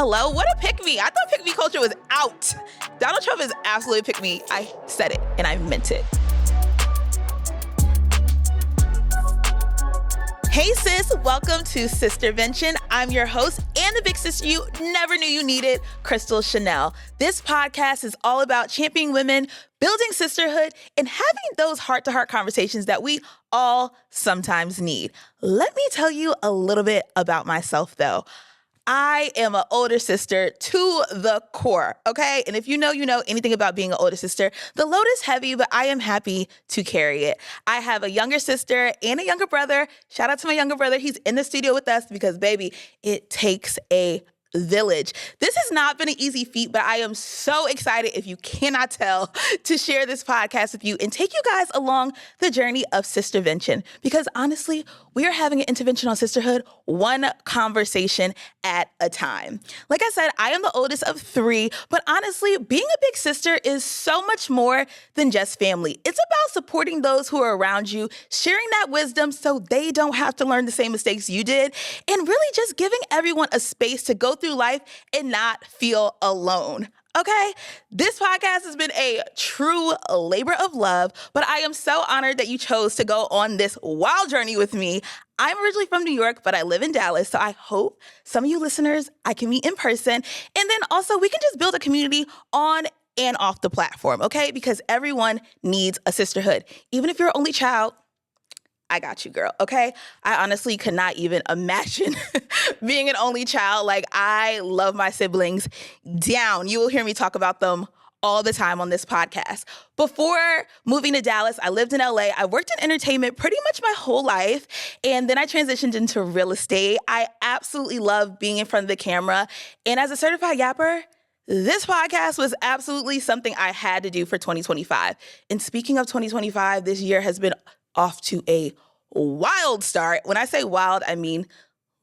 Hello, what a pick-me. I thought pick-me culture was out. Donald Trump is absolutely pick-me. I said it and I meant it. Hey sis, welcome to Sistervention. I'm your host and the big sister you never knew you needed, Crystal Chanel. This podcast is all about championing women, building sisterhood, and having those heart-to-heart conversations that we all sometimes need. Let me tell you a little bit about myself though. I am an older sister to the core, okay? And if you know anything about being an older sister, the load is heavy, but I am happy to carry it. I have a younger sister and a younger brother. Shout out to my younger brother. He's in the studio with us because, baby, it takes a village. This has not been an easy feat, but I am so excited, if you cannot tell, to share this podcast with you and take you guys along the journey of Sistervention. Because honestly, we are having an intervention on sisterhood, one conversation at a time. Like I said, I am the oldest of three, but honestly, being a big sister is so much more than just family. It's about supporting those who are around you, sharing that wisdom so they don't have to learn the same mistakes you did, and really just giving everyone a space to go through life and not feel alone. Okay, this podcast has been a true labor of love, but I am so honored that you chose to go on this wild journey with me. I'm originally from New York, but I live in Dallas, so I hope some of you listeners I can meet in person. And then also we can just build a community on and off the platform, okay? Because everyone needs a sisterhood. Even if you're an only child, I got you, girl, okay? I honestly could not even imagine being an only child. Like, I love my siblings down. You will hear me talk about them all the time on this podcast. Before moving to Dallas, I lived in LA. I worked in entertainment pretty much my whole life. And then I transitioned into real estate. I absolutely love being in front of the camera. And as a certified yapper, this podcast was absolutely something I had to do for 2025. And speaking of 2025, this year has been off to a wild start. When I say wild, I mean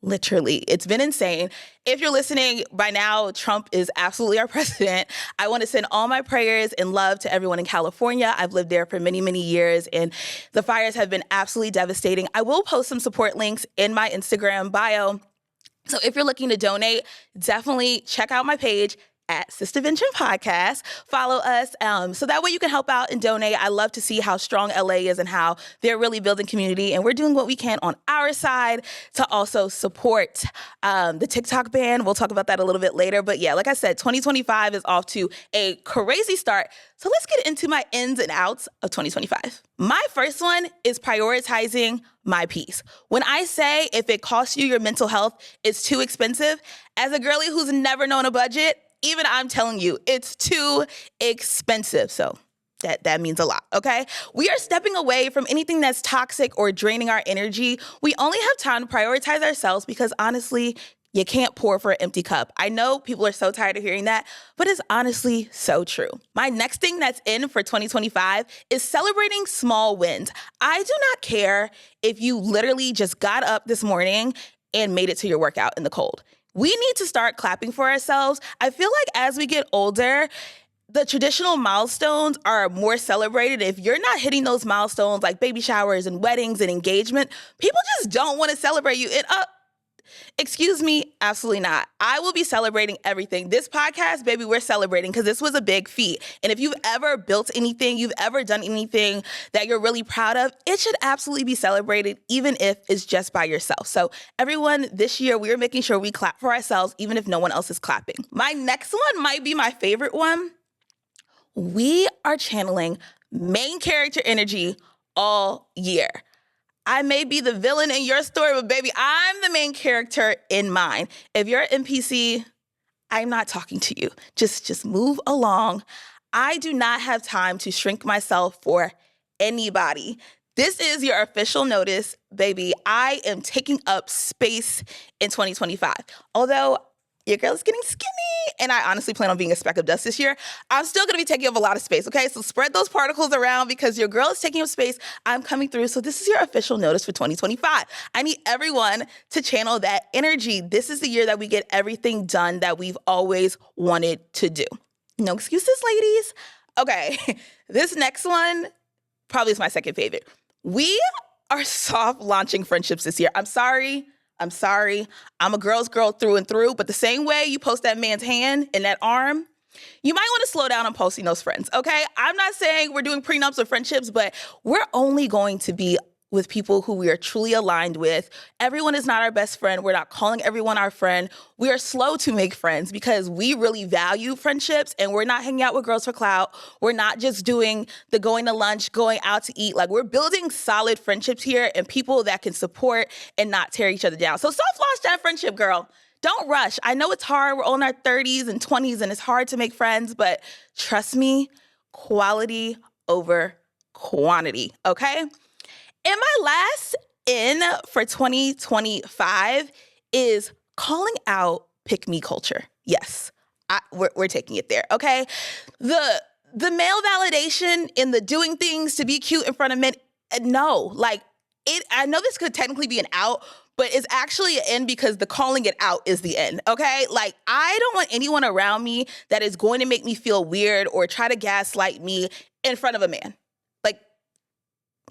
literally. It's been insane. If you're listening by now, Trump is absolutely our president. I want to send all my prayers and love to everyone in California. I've lived there for many, many years, and the fires have been absolutely devastating. I will post some support links in my Instagram bio. So if you're looking to donate, definitely check out my page at Sistervention Podcast. Follow us so that way you can help out and donate. I love to see how strong LA is and how they're really building community. And we're doing what we can on our side to also support the TikTok ban. We'll talk about that a little bit later. But yeah, like I said, 2025 is off to a crazy start. So let's get into my ins and outs of 2025. My first one is prioritizing my peace. When I say if it costs you your mental health, it's too expensive, as a girly who's never known a budget, even I'm telling you, it's too expensive. So that means a lot, okay? We are stepping away from anything that's toxic or draining our energy. We only have time to prioritize ourselves because honestly, you can't pour for an empty cup. I know people are so tired of hearing that, but it's honestly so true. My next thing that's in for 2025 is celebrating small wins. I do not care if you literally just got up this morning and made it to your workout in the cold. We need to start clapping for ourselves. I feel like as we get older, the traditional milestones are more celebrated. If you're not hitting those milestones like baby showers and weddings and engagement, people just don't want to celebrate you. Excuse me, absolutely not. I will be celebrating everything. This podcast, baby, we're celebrating because this was a big feat. And if you've ever built anything, you've ever done anything that you're really proud of, it should absolutely be celebrated, even if it's just by yourself. So everyone, this year, we are making sure we clap for ourselves, even if no one else is clapping. My next one might be my favorite one. We are channeling main character energy all year. I may be the villain in your story, but baby, I'm the main character in mine. If you're an NPC, I'm not talking to you. Just move along. I do not have time to shrink myself for anybody. This is your official notice, baby. I am taking up space in 2025. Although your girl is getting skinny, and I honestly plan on being a speck of dust this year, I'm still gonna be taking up a lot of space, okay? So spread those particles around because your girl is taking up space. I'm coming through. So this is your official notice for 2025. I need everyone to channel that energy. This is the year that we get everything done that we've always wanted to do. No excuses, ladies. Okay, this next one probably is my second favorite. We are soft launching friendships this year. I'm sorry, I'm sorry. I'm a girl's girl through and through. But the same way you post that man's hand and that arm, you might want to slow down on posting those friends, okay? I'm not saying we're doing prenups or friendships, but we're only going to be with people who we are truly aligned with. Everyone is not our best friend. We're not calling everyone our friend. We are slow to make friends because we really value friendships, and we're not hanging out with girls for clout. We're not just doing the going to lunch, going out to eat. Like, we're building solid friendships here and people that can support and not tear each other down. So soft launch that friendship, girl. Don't rush. I know it's hard. We're all in our 30s and 20s and it's hard to make friends, but trust me, quality over quantity, okay? And my last in for 2025 is calling out pick-me culture. Yes, we're taking it there, okay? The male validation in the doing things to be cute in front of men, no. Like, I know this could technically be an out, but it's actually an in because the calling it out is the in, okay? Like, I don't want anyone around me that is going to make me feel weird or try to gaslight me in front of a man. Like,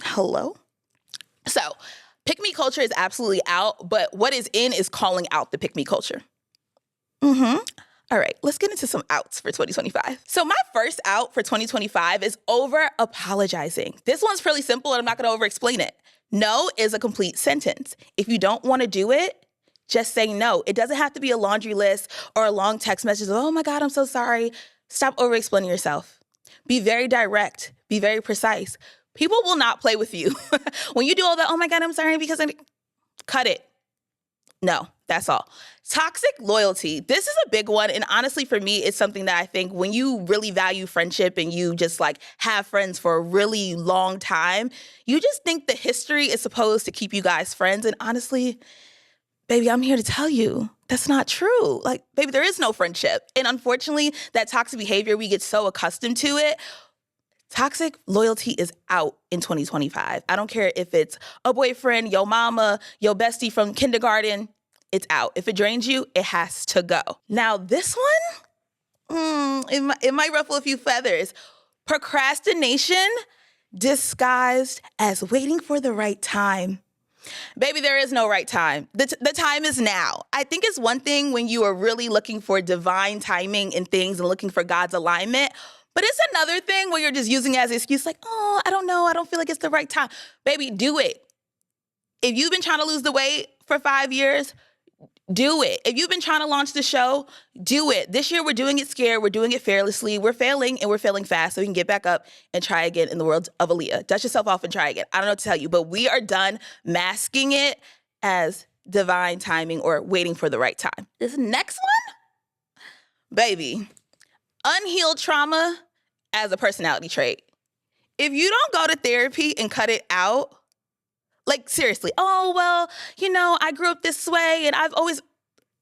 hello? So, pick-me culture is absolutely out, but what is in is calling out the pick-me culture. All right, let's get into some outs for 2025. So my first out for 2025 is over-apologizing. This one's pretty simple, and I'm not going to over-explain it. No is a complete sentence. If you don't want to do it, just say no. It doesn't have to be a laundry list or a long text message. Oh my God, I'm so sorry. Stop over-explaining yourself. Be very direct. Be very precise. People will not play with you. When you do all that, oh my God, I'm sorry because cut it. No, that's all. Toxic loyalty. This is a big one. And honestly, for me, it's something that I think when you really value friendship and you just like have friends for a really long time, you just think the history is supposed to keep you guys friends. And honestly, baby, I'm here to tell you that's not true. Like, baby, there is no friendship. And unfortunately, that toxic behavior, we get so accustomed to it. Toxic loyalty is out in 2025. I don't care if it's a boyfriend, your mama, your bestie from kindergarten, it's out. If it drains you, it has to go. Now, this one, it might ruffle a few feathers. Procrastination disguised as waiting for the right time. Baby, there is no right time. The time is now. I think it's one thing when you are really looking for divine timing in things and looking for God's alignment. But it's another thing where you're just using it as an excuse like, oh, I don't know. I don't feel like it's the right time. Baby, do it. If you've been trying to lose the weight for 5 years, do it. If you've been trying to launch the show, do it. This year, we're doing it scared. We're doing it fearlessly. We're failing, and we're failing fast so we can get back up and try again in the world of Aaliyah. Dust yourself off and try again. I don't know what to tell you, but we are done masking it as divine timing or waiting for the right time. This next one, baby, unhealed trauma as a personality trait. If you don't go to therapy and cut it out, like seriously, oh, well, you know, I grew up this way and I've always,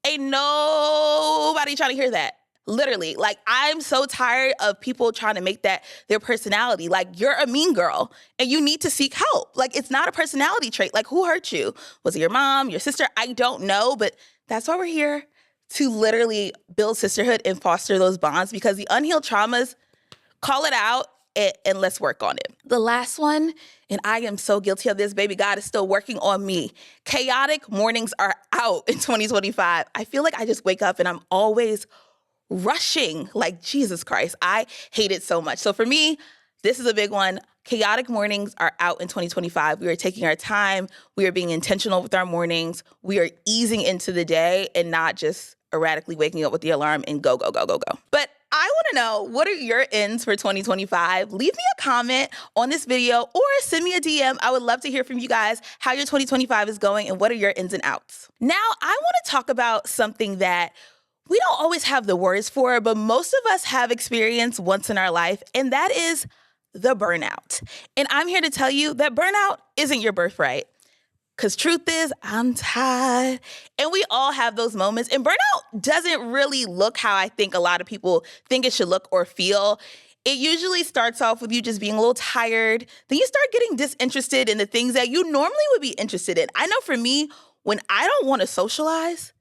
ain't nobody trying to hear that. Literally, like, I'm so tired of people trying to make that their personality. Like, you're a mean girl and you need to seek help. Like, it's not a personality trait. Like, who hurt you? Was it your mom, your sister? I don't know, but that's why we're here, to literally build sisterhood and foster those bonds, because the unhealed traumas, call it out and let's work on it. The last one, and I am so guilty of this, baby, God is still working on me. Chaotic mornings are out in 2025. I feel like I just wake up and I'm always rushing. Like, Jesus Christ, I hate it so much. So for me, this is a big one. Chaotic mornings are out in 2025. We are taking our time. We are being intentional with our mornings. We are easing into the day and not just erratically waking up with the alarm and go, go, go, go, go. But I want to know, what are your ins for 2025? Leave me a comment on this video or send me a DM. I would love to hear from you guys how your 2025 is going and what are your ins and outs. Now, I want to talk about something that we don't always have the words for, but most of us have experienced once in our life, and that is the burnout. And I'm here to tell you that burnout isn't your birthright. Because truth is, I'm tired. And we all have those moments. And burnout doesn't really look how I think a lot of people think it should look or feel. It usually starts off with you just being a little tired. Then you start getting disinterested in the things that you normally would be interested in. I know for me, when I don't want to socialize,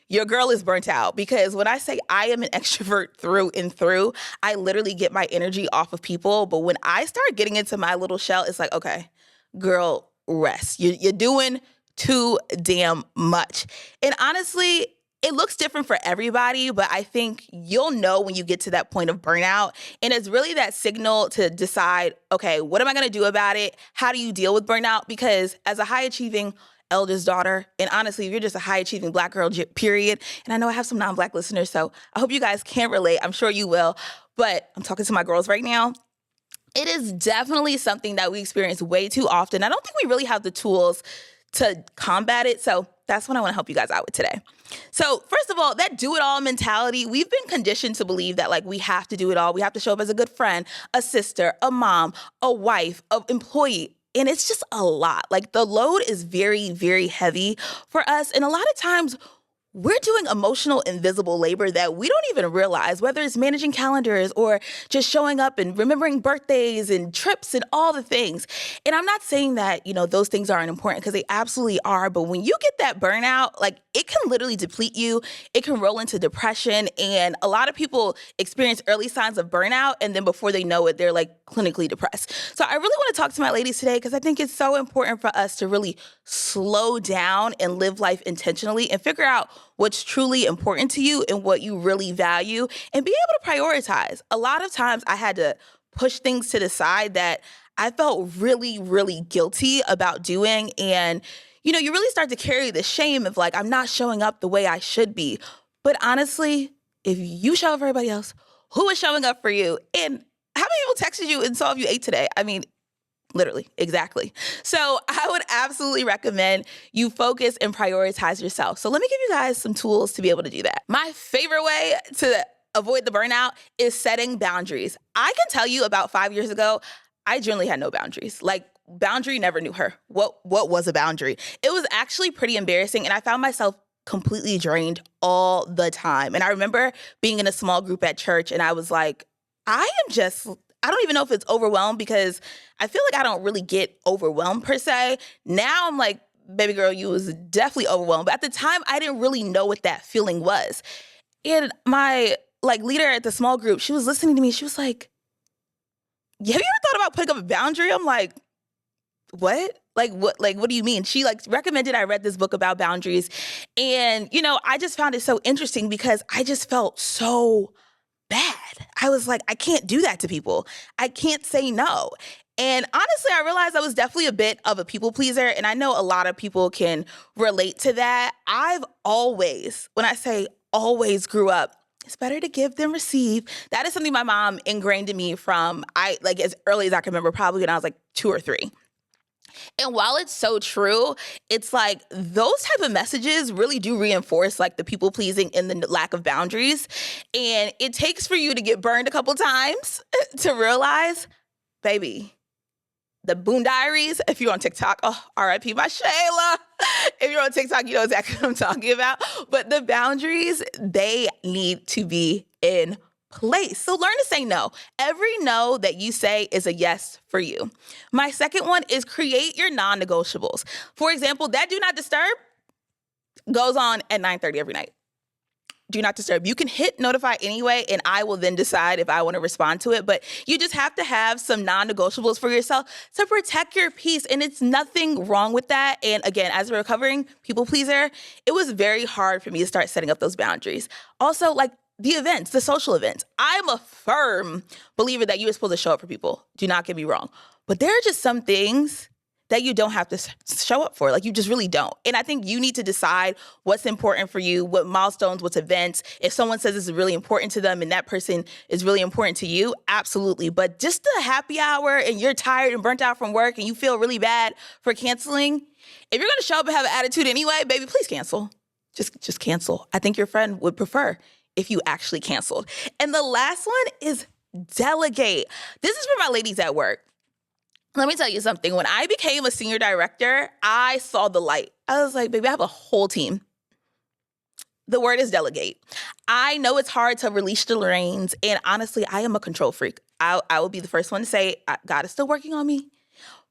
your girl is burnt out. Because when I say I am an extrovert through and through, I literally get my energy off of people. But when I start getting into my little shell, it's like, okay, girl, rest. You're doing too damn much. And honestly, it looks different for everybody, but I think you'll know when you get to that point of burnout. And it's really that signal to decide, okay, what am I going to do about it? How do you deal with burnout? Because as a high achieving eldest daughter, and honestly, if you're just a high achieving Black girl, period, and I know I have some non-Black listeners, so I hope you guys can relate. I'm sure you will, but I'm talking to my girls right now. It is definitely something that we experience way too often. I don't think we really have the tools to combat it. So that's what I want to help you guys out with today. So first of all, that do-it-all mentality, we've been conditioned to believe that like we have to do it all. We have to show up as a good friend, a sister, a mom, a wife, an employee. And it's just a lot. Like the load is very, very heavy for us. And a lot of times we're doing emotional invisible labor that we don't even realize, whether it's managing calendars or just showing up and remembering birthdays and trips and all the things. And I'm not saying that, those things aren't important because they absolutely are. But when you get that burnout, like it can literally deplete you. It can roll into depression. And a lot of people experience early signs of burnout. And then before they know it, they're like clinically depressed. So I really want to talk to my ladies today because I think it's so important for us to really slow down and live life intentionally and figure out what's truly important to you and what you really value and be able to prioritize. A lot of times I had to push things to the side that I felt really, really guilty about doing. And, you really start to carry the shame of like, I'm not showing up the way I should be. But honestly, if you show up for everybody else, who is showing up for you? And how many people texted you and saw if you ate today? I mean, literally, exactly. So I would absolutely recommend you focus and prioritize yourself. So let me give you guys some tools to be able to do that. My favorite way to avoid the burnout is setting boundaries. I can tell you about 5 years ago, I generally had no boundaries. Like boundary never knew her. What was a boundary? It was actually pretty embarrassing. And I found myself completely drained all the time. And I remember being in a small group at church and I was like, I don't even know if it's overwhelmed because I feel like I don't really get overwhelmed per se. Now I'm like, baby girl, you was definitely overwhelmed. But at the time, I didn't really know what that feeling was. And my leader at the small group, she was listening to me. She was like, have you ever thought about putting up a boundary? I'm like, what? What do you mean? She recommended I read this book about boundaries. And, I just found it so interesting because I just felt so bad. I was like, I can't do that to people. I can't say no. And honestly, I realized I was definitely a bit of a people pleaser. And I know a lot of people can relate to that. I've always, when I say always, grew up, it's better to give than receive. That is something my mom ingrained in me from as early as I can remember, probably when I was 2 or 3. And while it's so true, it's like those type of messages really do reinforce the people pleasing and the lack of boundaries. And it takes for you to get burned a couple times to realize, baby, the Boon Diaries, if you're on TikTok, R.I.P. my Shayla. If you're on TikTok, you know exactly what I'm talking about. But the boundaries, they need to be in place. So learn to say no. Every no that you say is a yes for you. My second one is create your non-negotiables. For example, that do not disturb goes on at 9:30 every night. Do not disturb. You can hit notify anyway, and I will then decide if I want to respond to it. But you just have to have some non-negotiables for yourself to protect your peace. And it's nothing wrong with that. And again, as a recovering people pleaser, it was very hard for me to start setting up those boundaries. Also, the events, the social events. I'm a firm believer that you are supposed to show up for people. Do not get me wrong. But there are just some things that you don't have to show up for. You just really don't. And I think you need to decide what's important for you, what milestones, what's events. If someone says this is really important to them and that person is really important to you, absolutely. But just the happy hour and you're tired and burnt out from work and you feel really bad for canceling, if you're going to show up and have an attitude anyway, baby, please cancel. Just cancel. I think your friend would prefer if you actually canceled. And the last one is delegate. This is for my ladies at work. Let me tell you something. When I became a senior director, I saw the light. I was like, baby, I have a whole team. The word is delegate. I know it's hard to release the reins. And honestly, I am a control freak. I will be the first one to say, God is still working on me.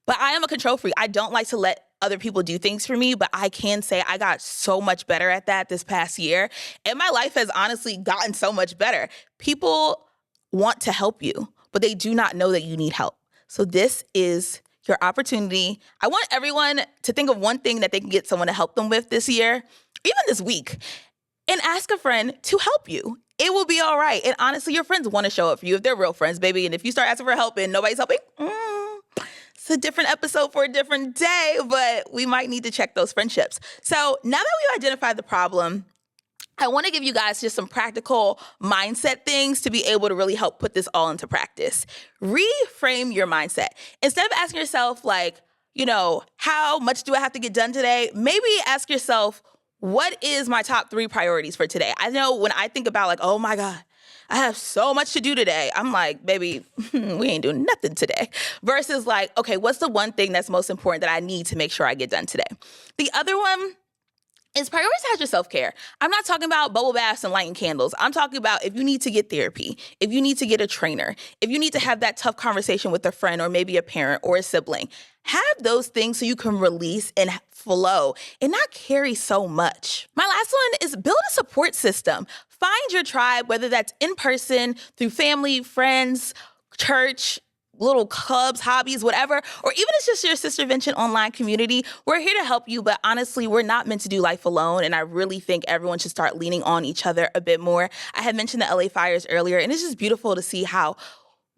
But I am a control freak. I don't like to let other people do things for me, but I can say I got so much better at that this past year. And my life has honestly gotten so much better. People want to help you, but they do not know that you need help. So this is your opportunity. I want everyone to think of one thing that they can get someone to help them with this year, even this week, and ask a friend to help you. It will be all right. And honestly, your friends want to show up for you if they're real friends, baby. And if you start asking for help and nobody's helping, it's a different episode for a different day, but we might need to check those friendships. So now that we've identified the problem, I want to give you guys just some practical mindset things to be able to really help put this all into practice. Reframe your mindset. Instead of asking yourself how much do I have to get done today? Maybe ask yourself, what is my top 3 priorities for today? I know when I think about oh my God, I have so much to do today. I'm like, baby, we ain't doing nothing today. Versus okay, what's the one thing that's most important that I need to make sure I get done today? The other one is prioritize your self-care. I'm not talking about bubble baths and lighting candles. I'm talking about if you need to get therapy, if you need to get a trainer, if you need to have that tough conversation with a friend or maybe a parent or a sibling, have those things so you can release and flow and not carry so much. My last one is build a support system. Find your tribe, whether that's in person, through family, friends, church, little clubs, hobbies, whatever, or even it's just your Sistervention online community. We're here to help you, but honestly, we're not meant to do life alone, and I really think everyone should start leaning on each other a bit more. I had mentioned the LA fires earlier, and it's just beautiful to see how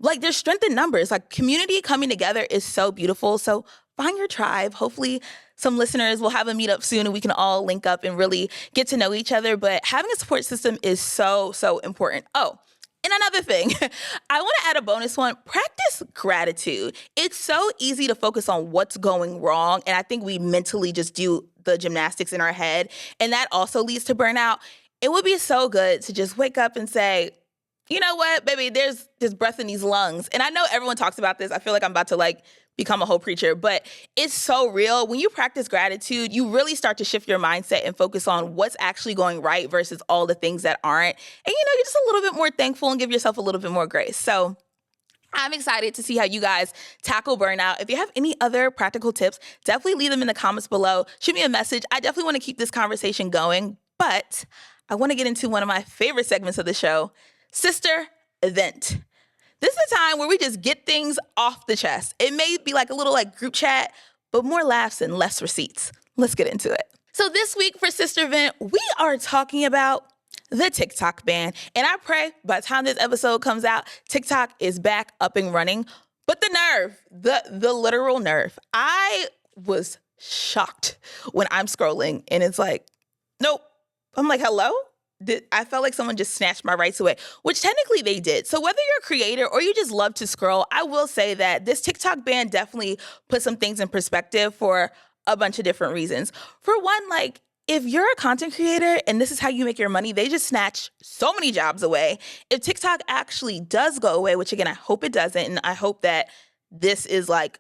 there's strength in numbers. Community coming together is so beautiful. So find your tribe. Hopefully some listeners will have a meetup soon and we can all link up and really get to know each other. But having a support system is so, so important. Oh, and another thing, I want to add a bonus one. Practice gratitude. It's so easy to focus on what's going wrong. And I think we mentally just do the gymnastics in our head. And that also leads to burnout. It would be so good to just wake up and say, you know what, baby, there's breath in these lungs. And I know everyone talks about this. I feel like I'm about to become a whole preacher, but it's so real. When you practice gratitude, you really start to shift your mindset and focus on what's actually going right versus all the things that aren't. And you're just a little bit more thankful and give yourself a little bit more grace. So I'm excited to see how you guys tackle burnout. If you have any other practical tips, definitely leave them in the comments below. Shoot me a message. I definitely want to keep this conversation going, but I want to get into one of my favorite segments of the show, Sister Event. This is a time where we just get things off the chest. It may be a little group chat, but more laughs and less receipts. Let's get into it. So this week for Sister Event, we are talking about the TikTok ban. And I pray by the time this episode comes out, TikTok is back up and running. But the nerve, the literal nerve. I was shocked when I'm scrolling and it's nope. I'm hello? I felt like someone just snatched my rights away, which technically they did. So whether you're a creator or you just love to scroll, I will say that this TikTok ban definitely put some things in perspective for a bunch of different reasons. For one, if you're a content creator and this is how you make your money, they just snatch so many jobs away. If TikTok actually does go away, which again, I hope it doesn't, and I hope that this is a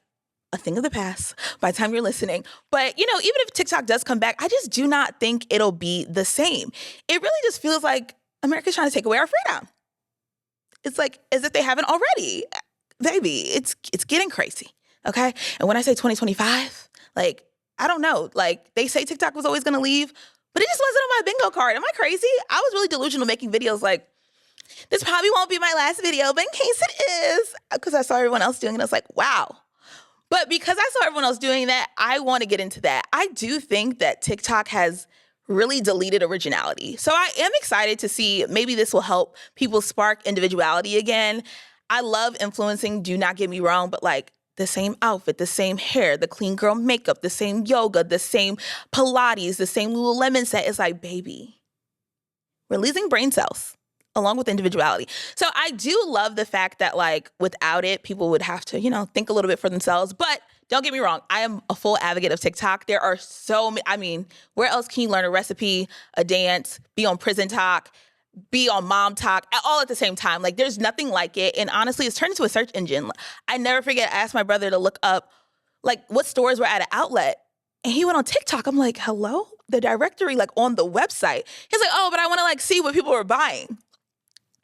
thing of the past by the time you're listening. But, even if TikTok does come back, I just do not think it'll be the same. It really just feels like America's trying to take away our freedom. It's as if they haven't already. Baby, it's getting crazy, okay? And when I say 2025, I don't know. They say TikTok was always going to leave, but it just wasn't on my bingo card. Am I crazy? I was really delusional making videos this probably won't be my last video, but in case it is, because I saw everyone else doing it, I was wow. But because I saw everyone else doing that, I want to get into that. I do think that TikTok has really deleted originality. So I am excited to see maybe this will help people spark individuality again. I love influencing, do not get me wrong, but the same outfit, the same hair, the clean girl makeup, the same yoga, the same Pilates, the same Lululemon set. It's baby, we're losing brain cells along with individuality. So I do love the fact that without it, people would have to, think a little bit for themselves. But don't get me wrong, I am a full advocate of TikTok. There are so many, where else can you learn a recipe, a dance, be on Prison Talk, be on Mom Talk, all at the same time? There's nothing like it. And honestly, it's turned into a search engine. I never forget, I asked my brother to look up what stores were at an outlet. And he went on TikTok. I'm hello? The directory on the website. He's oh, but I want to see what people are buying.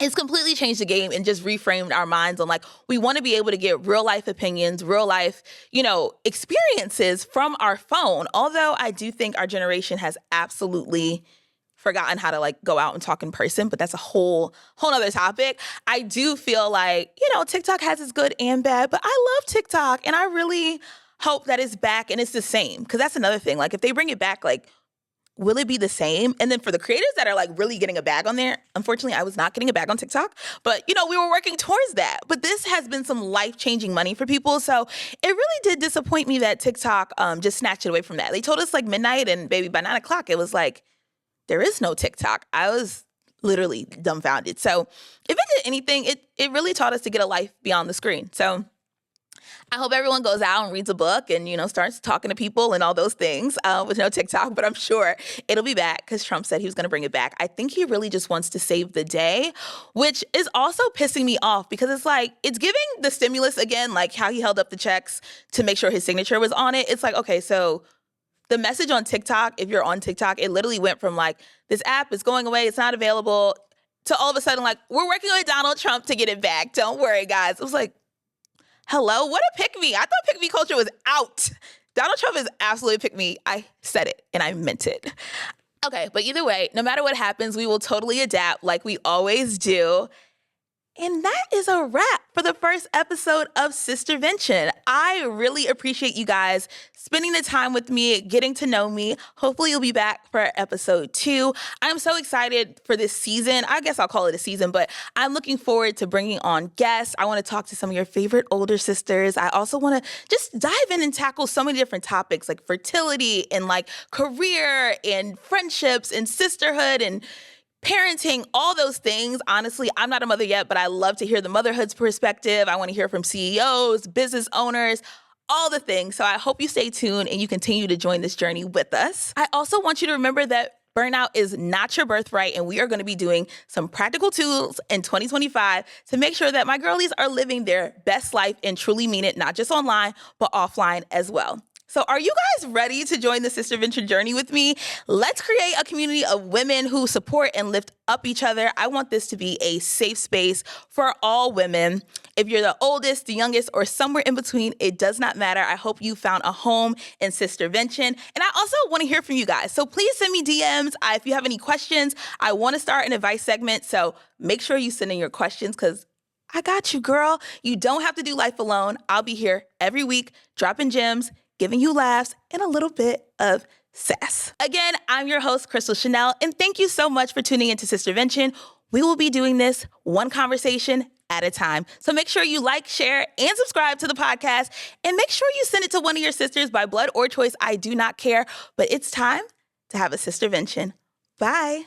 It's completely changed the game and just reframed our minds on we want to be able to get real life opinions, real life, experiences from our phone. Although I do think our generation has absolutely forgotten how to like go out and talk in person, but that's a whole nother topic. I do feel like, TikTok has its good and bad, but I love TikTok and I really hope that it's back and it's the same. Cause that's another thing. Like if they bring it back, like, will it be the same? And then for the creators that are like really getting a bag on there, unfortunately, I was not getting a bag on TikTok, but we were working towards that. But this has been some life-changing money for people. So it really did disappoint me that TikTok just snatched it away from that. They told us like midnight and baby, by 9 o'clock, it was like, there is no TikTok. I was literally dumbfounded. So if it did anything, it really taught us to get a life beyond the screen. So I hope everyone goes out and reads a book and, starts talking to people and all those things with no TikTok. But I'm sure it'll be back because Trump said he was going to bring it back. I think he really just wants to save the day, which is also pissing me off because it's like, it's giving the stimulus again, like how he held up the checks to make sure his signature was on it. It's like, okay, so the message on TikTok, if you're on TikTok, it literally went from like, this app is going away, it's not available, to all of a sudden like, we're working with Donald Trump to get it back. Don't worry, guys. It was like, hello, what a pick me. I thought pick me culture was out. Donald Trump is absolutely pick me. I said it and I meant it. Okay, but either way, no matter what happens, we will totally adapt like we always do. And that is a wrap for the first episode of Sistervention. I really appreciate you guys spending the time with me, getting to know me. Hopefully you'll be back for episode 2. I'm so excited for this season. I guess I'll call it a season, but I'm looking forward to bringing on guests. I want to talk to some of your favorite older sisters. I also want to just dive in and tackle so many different topics like fertility and like career and friendships and sisterhood and parenting, all those things. Honestly, I'm not a mother yet, but I love to hear the motherhood's perspective. I want to hear from CEOs, business owners, all the things. So I hope you stay tuned and you continue to join this journey with us. I also want you to remember that burnout is not your birthright, and we are going to be doing some practical tools in 2025 to make sure that my girlies are living their best life and truly mean it, not just online, but offline as well. So are you guys ready to join the Sistervention journey with me? Let's create a community of women who support and lift up each other. I want this to be a safe space for all women. If you're the oldest, the youngest, or somewhere in between, it does not matter. I hope you found a home in Sistervention. And I also want to hear from you guys. So please send me DMs if you have any questions. I want to start an advice segment. So make sure you send in your questions because I got you, girl. You don't have to do life alone. I'll be here every week, dropping gems, giving you laughs, and a little bit of sass. Again, I'm your host, Crystal Chanel, and thank you so much for tuning into Sistervention. We will be doing this one conversation at a time. So make sure you like, share, and subscribe to the podcast, and make sure you send it to one of your sisters by blood or choice. I do not care, but it's time to have a Sistervention. Bye.